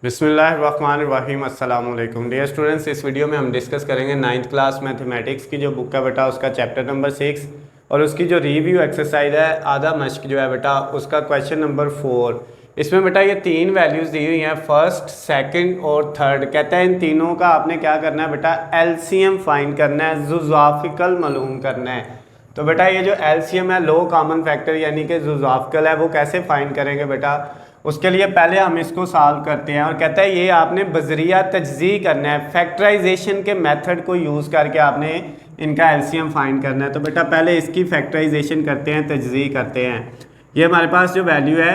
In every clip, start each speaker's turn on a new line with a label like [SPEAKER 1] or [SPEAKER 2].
[SPEAKER 1] बिस्मिल्लाहिर्रहमानिर्रहीम अस्सलाम वालेकुम डियर स्टूडेंट्स। इस वीडियो में हम डिस्कस करेंगे नाइन्थ क्लास मैथमेटिक्स की जो बुक है बेटा उसका चैप्टर नंबर 6 और उसकी जो रिव्यू एक्सरसाइज है आधा मश्क जो है बेटा उसका क्वेश्चन नंबर 4। इसमें बेटा ये तीन वैल्यूज़ दी हुई हैं, फर्स्ट सेकंड और थर्ड। कहता है इन तीनों का आपने क्या करना है बेटा, एलसीएम फाइंड करना है, जुज़ाफिकल मालूम करना है। तो बेटा ये जो एलसीएम है, लो कॉमन फैक्टर यानी कि जुज़ाफिकल है, वो कैसे फाइंड करेंगे बेटा, उसके लिए पहले हम इसको सॉल्व करते हैं। और कहता है ये आपने बजरिया तजज़ी करना है, फैक्टराइजेशन के मेथड को यूज़ करके आपने इनका एलसीएम फाइंड करना है। तो बेटा पहले इसकी फैक्टराइजेशन करते हैं, तजज़ी करते हैं। ये हमारे पास जो वैल्यू है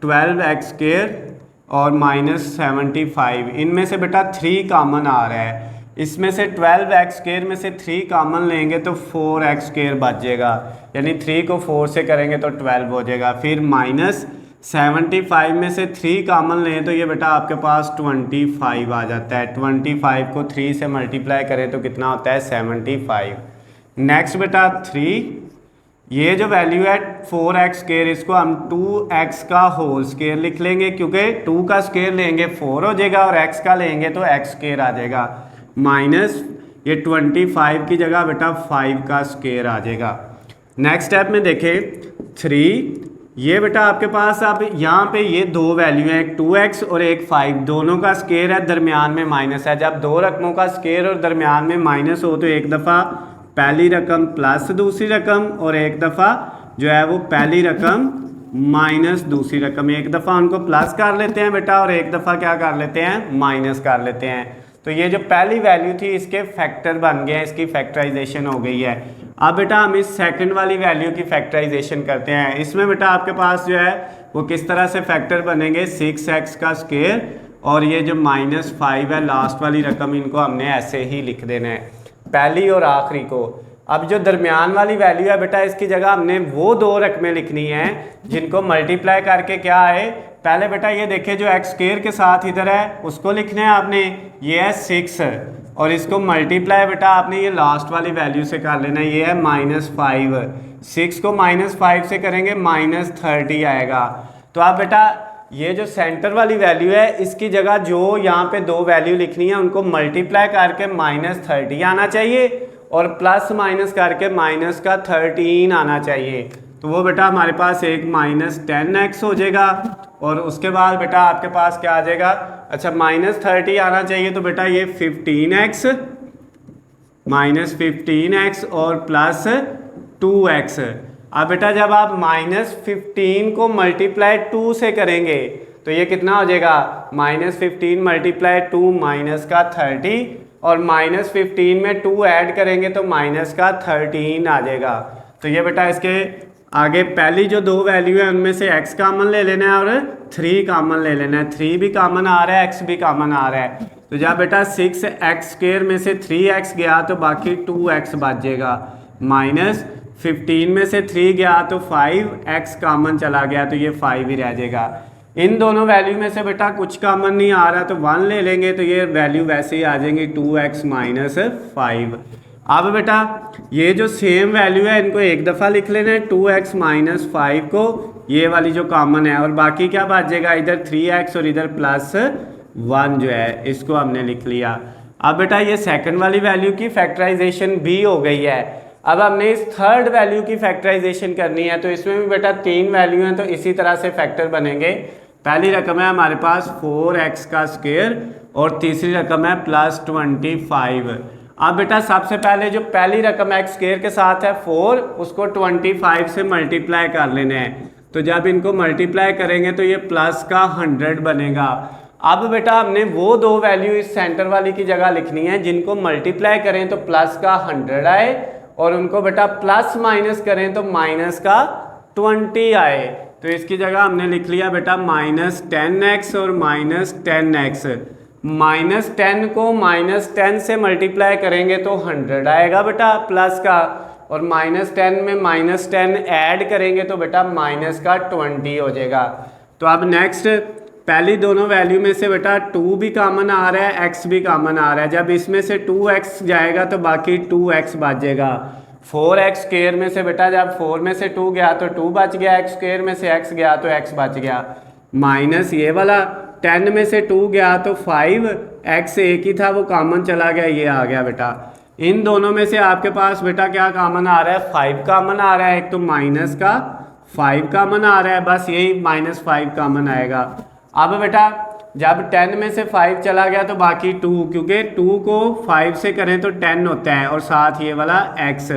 [SPEAKER 1] 12x² और -75, इनमें से बेटा 3 कॉमन आ रहा है। इसमें से 12x² में से 3 कॉमन लेंगे तो 4x² बचेगा, यानी 3 को 4 से करेंगे तो 12 हो जाएगा। फिर -75 में से 3 कॉमन लें तो ये बेटा आपके पास 25 आ जाता है। 25 को 3 से मल्टीप्लाई करें तो कितना होता है 75। नेक्स्ट बेटा 3, ये जो वैल्यू है 4x², इसको हम 2x का होल स्क्वायर लिख लेंगे, क्योंकि 2 का स्क्वायर लेंगे 4 हो जाएगा और x का लेंगे तो x² आ जाएगा। माइनस ये 25 की जगह बेटा 5 का स्क्वायर आ जाएगा। नेक्स्ट स्टेप में देखें 3, ये बेटा आपके पास अब यहाँ पे ये दो वैल्यू हैं, एक 2x और एक 5, दोनों का स्क्वायर है, दरमियान में माइनस है। जब दो रकमों का स्क्वायर और दरमियान में माइनस हो तो एक दफ़ा पहली रकम प्लस दूसरी रकम और एक दफ़ा जो है वो पहली रकम माइनस दूसरी रकम। एक दफ़ा उनको प्लस कर लेते हैं बेटा और एक दफ़ा क्या कर लेते हैं, माइनस कर लेते हैं। तो ये जो पहली वैल्यू थी इसके फैक्टर बन गए हैं, इसकी फैक्टराइजेशन हो गई है। अब बेटा हम इस सेकंड वाली वैल्यू की फैक्टराइजेशन करते हैं। इसमें बेटा आपके पास जो है वो किस तरह से फैक्टर बनेंगे, 6x का स्क्वायर और ये जो -5 है लास्ट वाली रकम, इनको हमने ऐसे ही लिख देना है, पहली और आखिरी को। अब जो दरमियान वाली वैल्यू है बेटा, इसकी जगह हमने वो दो रकमें लिखनी हैं जिनको मल्टीप्लाई करके क्या आए। पहले बेटा ये देखिए जो x² के साथ इधर है उसको लिखना है आपने, ये है 6 और इसको मल्टीप्लाई बेटा आपने ये लास्ट वाली वैल्यू से कर लेना है, ये है -5। 6 को -5 से करेंगे -30 आएगा। तो अब बेटा ये जो सेंटर वाली वैल्यू है इसकी जगह जो यहाँ पे दो वैल्यू लिखनी है उनको मल्टीप्लाई करके -30 आना चाहिए और प्लस माइनस करके -13 आना चाहिए। तो वो बेटा हमारे पास एक -10x हो जाएगा और उसके बाद बेटा आपके पास क्या आ जाएगा, अच्छा -30 आना चाहिए तो बेटा ये 15x -15x और +2x। अब बेटा जब आप -15 को मल्टीप्लाई 2 से करेंगे तो ये कितना हो जाएगा, -15 मल्टीप्लाई 2 -30 और -15 में 2 ऐड करेंगे तो -13 आ जाएगा। तो ये बेटा इसके आगे पहली जो दो वैल्यू है उनमें से x कॉमन ले लेना है और 3 कॉमन ले लेना है। 3 भी कॉमन आ रहा है, x भी कॉमन आ रहा है। तो जब बेटा 6x² में से 3x गया तो बाकी 2x बच जाएगा, -15 में से 3 गया तो 5x कॉमन चला गया तो ये 5 ही रह जाएगा। इन दोनों वैल्यू में से बेटा कुछ कॉमन नहीं आ रहा तो 1 ले लेंगे तो ये वैल्यू वैसे ही आ जाएंगी 2x - 5। अब बेटा ये जो सेम वैल्यू है इनको एक दफ़ा लिख लेना है, 2x - 5 को, ये वाली जो कॉमन है, और बाकी क्या बच जाएगा, इधर 3x और इधर +1 जो है इसको हमने लिख लिया। अब बेटा ये सेकंड वाली वैल्यू की फैक्टराइजेशन भी हो गई है। अब हमने इस थर्ड वैल्यू की फैक्टराइजेशन करनी है, तो इसमें भी बेटा 3 वैल्यू हैं तो इसी तरह से फैक्टर बनेंगे। पहली रकम है हमारे पास 4x का स्क्वायर और तीसरी रकम है +25। अब बेटा सबसे पहले जो पहली रकम x² के साथ है 4, उसको 25 से मल्टीप्लाई कर लेना है। तो जब इनको मल्टीप्लाई करेंगे तो ये प्लस का 100 बनेगा। अब बेटा हमने वो दो वैल्यू इस सेंटर वाली की जगह लिखनी है जिनको मल्टीप्लाई करें तो प्लस का 100 आए और उनको बेटा प्लस माइनस करें तो माइनस का 20 आए। तो इसकी जगह हमने लिख लिया बेटा -10x और -10x। -10 को -10 से मल्टीप्लाई करेंगे तो 100 आएगा बेटा प्लस का, और -10 में -10 ऐड करेंगे तो बेटा माइनस का 20 हो जाएगा। तो अब नेक्स्ट पहली दोनों वैल्यू में से बेटा 2 भी कॉमन आ रहा है, x भी कॉमन आ रहा है। जब इसमें से 2x जाएगा तो बाकी 2x बच जाएगा। 4x² में से बेटा जब 4 में से 2 गया तो 2 बच गया, x² में से x गया तो x बच गया, माइनस ये वाला 10 में से 2 गया तो 5, x एक ही था वो कॉमन चला गया, ये आ गया बेटा। इन दोनों में से आपके पास बेटा क्या कॉमन आ रहा है, 5 कॉमन आ रहा है, एक तो माइनस का 5 कॉमन आ रहा है, बस यही -5 कॉमन आएगा। अब बेटा जब 10 में से 5 चला गया तो बाकी 2, क्योंकि 2 को 5 से करें तो 10 होता है और साथ ये वाला x।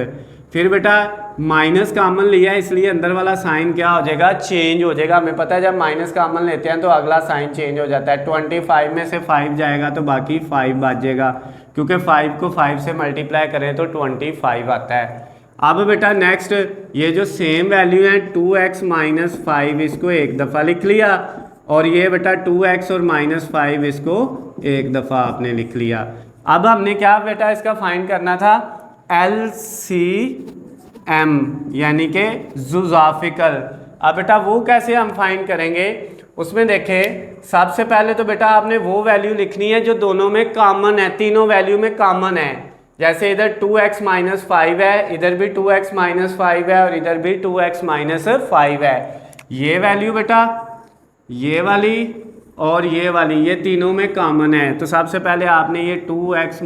[SPEAKER 1] फिर बेटा माइनस कॉमन लिया इसलिए अंदर वाला साइन क्या हो जाएगा, चेंज हो जाएगा। हमें पता है जब माइनस कॉमन लेते हैं तो अगला साइन चेंज हो जाता है। 25 में से 5 जाएगा तो बाकी 5 बचेगा, क्योंकि 5 को 5 से मल्टीप्लाई करें तो 25 आता है। अब बेटा नेक्स्ट ये जो सेम वैल्यू है 2x - 5 इसको एक दफ़ा लिख लिया, और ये बेटा 2x और -5 इसको एक दफ़ा आपने लिख लिया। अब हमने क्या बेटा इसका फाइंड करना था, LCM यानी कि ज़ुज़ाफ़िकल। अब बेटा वो कैसे हम फाइंड करेंगे, उसमें देखें सबसे पहले तो बेटा आपने वो वैल्यू लिखनी है जो दोनों में कॉमन है, तीनों वैल्यू में कॉमन है। जैसे इधर 2x - 5 है, इधर भी 2x - 5 है और इधर भी 2x - 5 है। ये वैल्यू बेटा ये वाली और ये वाली ये तीनों में कॉमन है, तो सबसे पहले आपने ये 2x -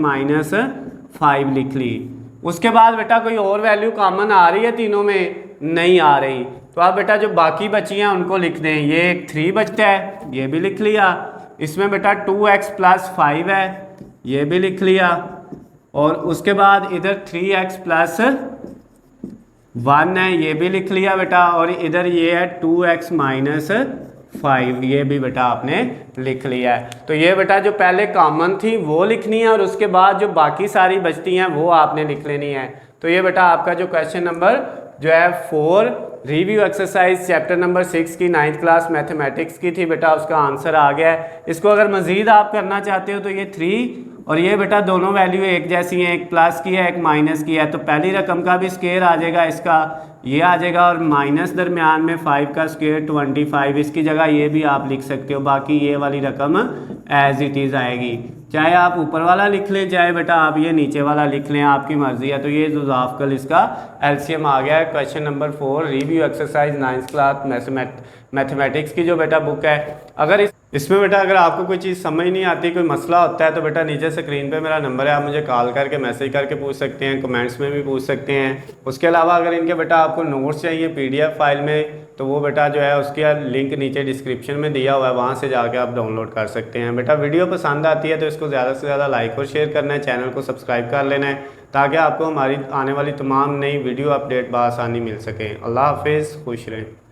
[SPEAKER 1] 5 लिख ली। उसके बाद बेटा कोई और वैल्यू कॉमन आ रही है तीनों में, नहीं आ रही, तो आप बेटा जो बाकी बची हैं उनको लिख दें। ये एक 3 बचता है, ये भी लिख लिया। इसमें बेटा 2x + 5 है, ये भी लिख लिया। और उसके बाद इधर 3x + 1 है, ये भी लिख लिया बेटा। और इधर ये है 2x - 5, ये भी बेटा आपने लिख लिया है। तो ये बेटा जो पहले कॉमन थी वो लिखनी है और उसके बाद जो बाकी सारी बचती हैं वो आपने लिख लेनी है। तो ये बेटा आपका जो क्वेश्चन नंबर जो है 4 रिव्यू एक्सरसाइज चैप्टर नंबर 6 की 9th क्लास मैथमेटिक्स की थी बेटा, उसका आंसर आ गया है। इसको अगर मज़ीद आप करना चाहते हो तो ये 3 और ये बेटा दोनों वैल्यू एक जैसी हैं, एक प्लस की है एक माइनस की है, तो पहली रकम का भी स्क्वायर आ जाएगा, इसका ये आ जाएगा, और माइनस दरमियान में 5 का स्क्वायर 25, इसकी जगह ये भी आप लिख सकते हो। बाकी ये वाली रकम एज इट इज़ आएगी, चाहे आप ऊपर वाला लिख लें चाहे बेटा आप ये नीचे वाला लिख लें, आपकी मर्ज़ी है। तो ये ज़ुज़ाफ़िकल इसका LCM आ गया है। Question number 4 review exercise 9th class mathematics की जो बेटा बुक है। अगर इसमें बेटा अगर आपको कोई चीज़ समझ नहीं आती, कोई मसला होता है, तो बेटा नीचे स्क्रीन पे मेरा नंबर है, आप मुझे कॉल करके मैसेज करके पूछ सकते हैं, कमेंट्स में भी पूछ सकते हैं। उसके अलावा अगर इनके बेटा आपको नोट्स चाहिए PDF फाइल में, तो वो बेटा जो है उसका लिंक नीचे डिस्क्रिप्शन में दिया हुआ है, वहाँ से जाके आप डाउनलोड कर सकते हैं। बेटा वीडियो पसंद आती है तो इसको ज़्यादा से ज़्यादा लाइक और शेयर करना है, चैनल को सब्सक्राइब कर लेना है, ताकि आपको हमारी आने वाली तमाम नई वीडियो अपडेट बआसानी मिल सकें। अल्लाह हाफिज़, खुश रहें।